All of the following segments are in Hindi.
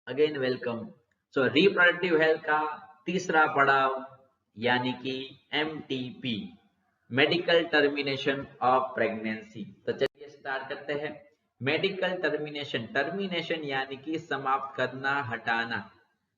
Again welcome. So reproductive health का तीसरा पड़ाव यानी कि MTP, medical termination of pregnancy. तो चलिए स्टार्ट करते हैं। मेडिकल टर्मिनेशन, टर्मिनेशन यानी कि समाप्त करना, हटाना।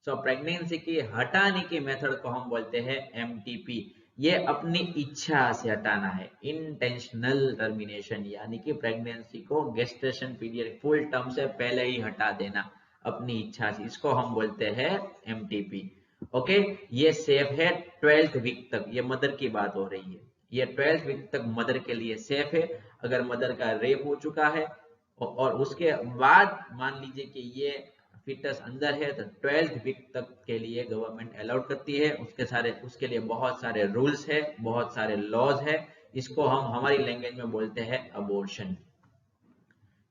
सो प्रेगनेंसी की हटाने की मेथड को हम बोलते हैं MTP। ये अपनी इच्छा से हटाना है, इंटेंशनल टर्मिनेशन, यानी कि प्रेगनेंसी को गेस्टेशन पीरियड फुल टर्म से पहले ही हटा देना अपनी इच्छा से, इसको हम बोलते हैं MTP। ओके, ये सेफ है 12th वीक तक। ये मदर की बात हो रही है, ये 12th वीक तक मदर के लिए सेफ है। अगर मदर का रेप हो चुका है और उसके बाद मान लीजिए कि ये फिटस अंदर है, तो 12th वीक तक के लिए गवर्नमेंट अलाउड करती है। उसके लिए बहुत सारे रूल्स है, बहुत सारे लॉज है। इसको हम हमारी लैंग्वेज में बोलते हैं अबॉर्शन।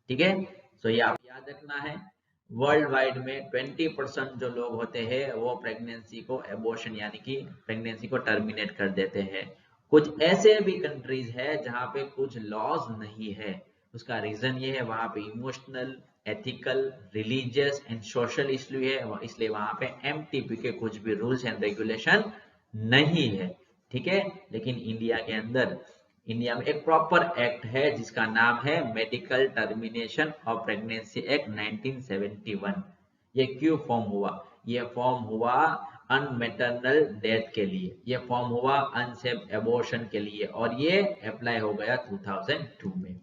ठीक है, सो ये आप याद रखना है। वर्ल्ड वाइड में 20% जो लोग होते हैं वो प्रेगनेंसी को एबॉर्शन यानी कि प्रेगनेंसी को टर्मिनेट कर देते हैं। कुछ ऐसे भी कंट्रीज है जहाँ पे कुछ लॉज नहीं है। उसका रीजन ये है, वहाँ पे emotional, ethical, religious and social issue है, इसलिए वहाँ पे MTP के कुछ भी रूल्स एंड रेगुलेशन नहीं है। ठीक है, लेकिन इंडिया में एक प्रॉपर एक्ट है जिसका नाम है medical termination of pregnancy act 1971। ये क्यों फॉर्म हुआ? ये फॉर्म हुआ अनमेटरनल डेथ के लिए, ये फॉर्म हुआ अनसेफ एबॉर्शन के लिए, और ये अप्लाई हो गया 2002 में।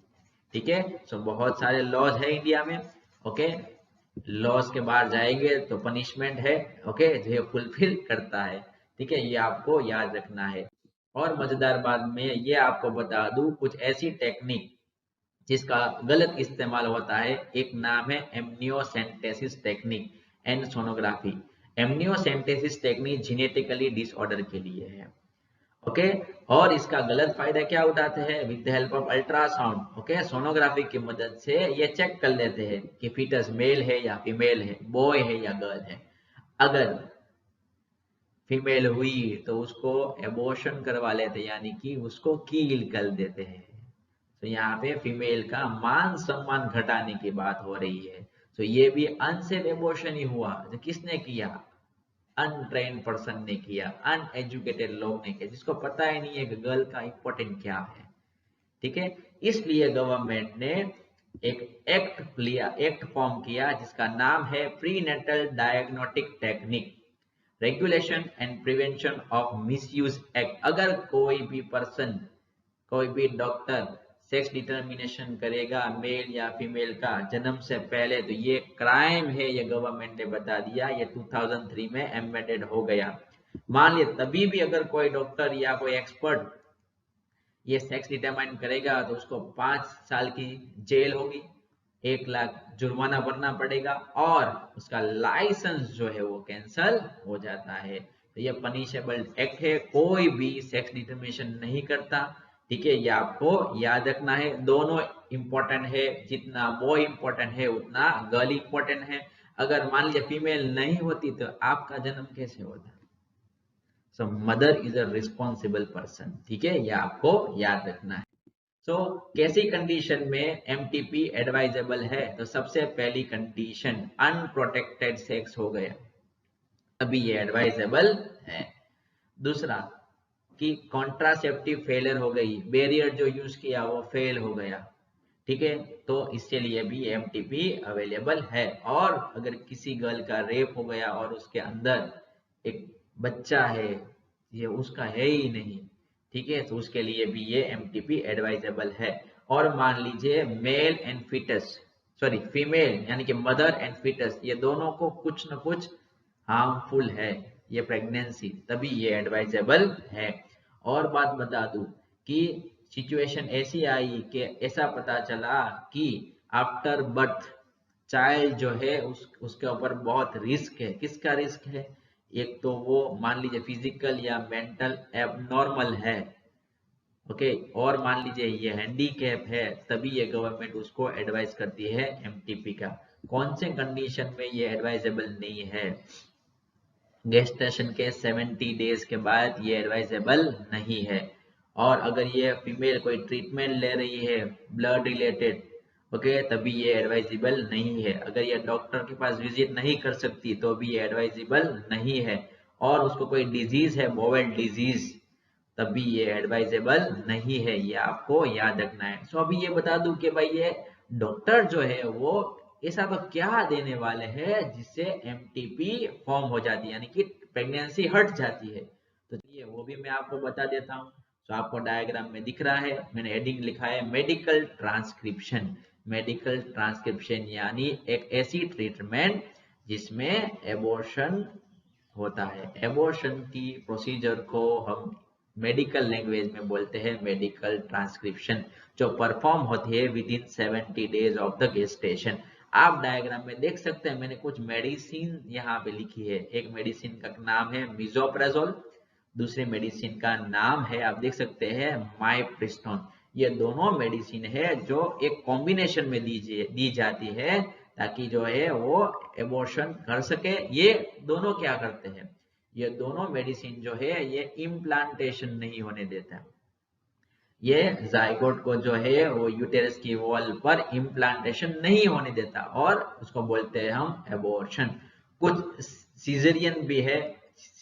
ठीक है, सो बहुत सारे लॉज है इंडिया में। ओके, लॉस के बाहर जाएंगे तो पनिशमेंट है। ओके, जो ये फुलफिल करता है। ठीक है, ये आपको याद रखना है। और मजेदार बात में ये आपको बता दूं, कुछ ऐसी टेक्निक जिसका गलत इस्तेमाल होता है। एक नाम है amniocentesis technique and sonography. Amniocentesis technique genetically disorder के लिए है। ओके, और इसका गलत फायदा क्या उठाते हैं? With the help of ultrasound, okay, sonography की मदद से ये चेक कर लेते हैं कि फीटस मेल है या फीमेल है, बॉय है या गर्ल है। अगर फीमेल हुई तो उसको एबॉर्शन करवा लेते, यानी कि उसको कील कर देते हैं। तो यहाँ पे फीमेल का मान सम्मान घटाने की बात हो रही है। तो ये भी अनसेफ एबॉर्शन ही हुआ। जो किसने किया? अनट्रेन पर्सन ने किया, अनएजुकेटेड लोग ने किया, जिसको पता ही नहीं है कि गर्ल का इंपॉर्टेंट क्या है। ठीक है, इसलिए गवर्नमेंट ने एक एक्ट फॉर्म किया जिसका नाम है prenatal diagnostic technique, regulation and prevention of misuse act. अगर कोई भी पर्सन, कोई भी डॉक्टर सेक्स डिटर्मिनेशन करेगा मेल या फीमेल का जन्म से पहले, तो ये क्राइम है, ये गवर्नमेंट ने बता दिया। ये 2003 में एम्बेडेड हो गया। मान लिया तभी भी अगर कोई डॉक्टर या कोई एक्सपर्ट ये सेक्स डिटरमाइन करेगा तो उसको 5 साल की जेल होगी, 1 लाख जुर्माना भरना पड़ेगा, और उसका लाइसेंस जो है वो कैंसल हो जाता है। तो ये पनिशेबल एक्ट है, कोई भी सेक्स डिटर्मिनेशन नहीं करता। ठीक है, ये आपको याद रखना है। दोनों इंपॉर्टेंट है, जितना बॉय इंपॉर्टेंट है उतना गर्ल इंपॉर्टेंट है। अगर मान लीजिए फीमेल नहीं होती तो आपका जन्म कैसे होता? So mother is a responsible person. ठीक है, ये आपको याद रखना है। सो कैसी कंडीशन में MTP एडवाइजेबल है? तो सबसे पहली कंडीशन अनप्रोटेक्टेड सेक्स हो गया, अभी ये एडवाइजेबल है। दूसरा कि कॉन्ट्रासेप्टिव फेलियर हो गई, बैरियर जो यूज किया वो फेल हो गया। ठीक है, तो इसके लिए भी MTP अवेलेबल है। और अगर किसी गर्ल का रेप हो गया और उसके अंदर एक बच्चा है, ये उसका है ही नहीं, ठीक है, तो उसके लिए भी ये MTP एडवाइजेबल है। और मान लीजिए मेल एंड फिटस, सॉरी फीमेल यानी कि मदर एंड फिटस, ये दोनों को कुछ न कुछ हार्मफुल है ये प्रेगनेंसी, तभी ये एडवाइजेबल है। और बात बता दूं कि सिचुएशन ऐसी आई कि ऐसा पता चला कि आफ्टर बर्थ चाइल्ड जो है उसके ऊपर बहुत रिस्क है। किसका रिस्क है? एक तो वो मान लीजिए फिजिकल या मेंटल एबनॉर्मल है, ओके, और मान लीजिए ये हैंडीकैप है, तभी ये गवर्नमेंट उसको एडवाइस करती है MTP का। कौन से कंडीशन में ये एडवाइजेबल नहीं है? गेस्टेशन के 70 डेज के बाद ये एडवाइजेबल नहीं है। और अगर ये फीमेल कोई ट्रीटमेंट ले रही है ब्लड रिलेटेड, ओके, तभी ये एडवाइजेबल नहीं है। अगर ये डॉक्टर के पास विजिट नहीं कर सकती तो भी ये एडवाइजेबल नहीं है। और उसको कोई डिजीज है, बोवेल डिजीज, तभी ये एडवाइजेबल नहीं है, ये आपको याद रखना है। सो अभी ये बता दूं कि भाई ये डॉक्टर जो है वो ऐसा तो क्या देने वाले हैं जिससे एमटीपी फॉर्म हो जाती है, यानी कि प्रेगनेंसी हट जाती है। तो चलिए वो भी मैं आपको बता देता हूँ। तो आपको डायग्राम में दिख रहा है, मैंने हेडिंग लिखा है मेडिकल ट्रांसक्रिप्शन। मेडिकल ट्रांसक्रिप्शन यानी एक ऐसी ट्रीटमेंट जिसमें एबॉर्शन होता है। एबॉर्शन की प्रोसीजर को हम मेडिकल लैंग्वेज में बोलते हैं मेडिकल ट्रांसक्रिप्शन, जो परफॉर्म होती है with in 70 days of the gestation. आप डायग्राम में देख सकते हैं, मैंने कुछ मेडिसिन यहाँ पे लिखी है। एक मेडिसिन का नाम है मिजोप्रेजोल, दूसरे मेडिसिन का नाम है, आप देख सकते हैं, माइप्रिस्टोन। ये दोनों मेडिसिन है जो एक कॉम्बिनेशन में दी जाती है ताकि जो है वो एबॉर्शन कर सके। ये दोनों क्या करते हैं, ये दोनों मेडिसिन जो है ये इम्प्लांटेशन नहीं होने देता। ये जाइगोट को जो है वो यूटेरस की वॉल पर इम्प्लांटेशन नहीं होने देता और उसको बोलते हैं हम एबॉर्शन। कुछ सीजरियन भी है,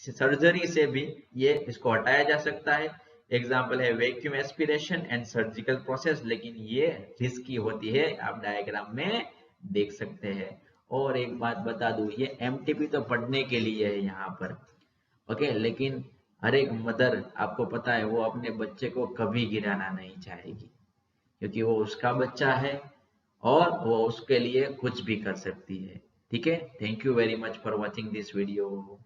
सर्जरी से भी ये इसको हटाया जा सकता है। एग्जाम्पल है vacuum aspiration and surgical process, लेकिन ये रिस्की होती है, आप डायग्राम में देख सकते हैं। और एक बात बता दूं, ये एमटीपी तो पढ़ने के लिए है यहाँ पर, ओके, लेकिन हर एक मदर, आपको पता है, वो अपने बच्चे को कभी गिराना नहीं चाहेगी क्योंकि वो उसका बच्चा है और वो उसके लिए कुछ भी कर सकती है। ठीक है, thank you very much for watching this video.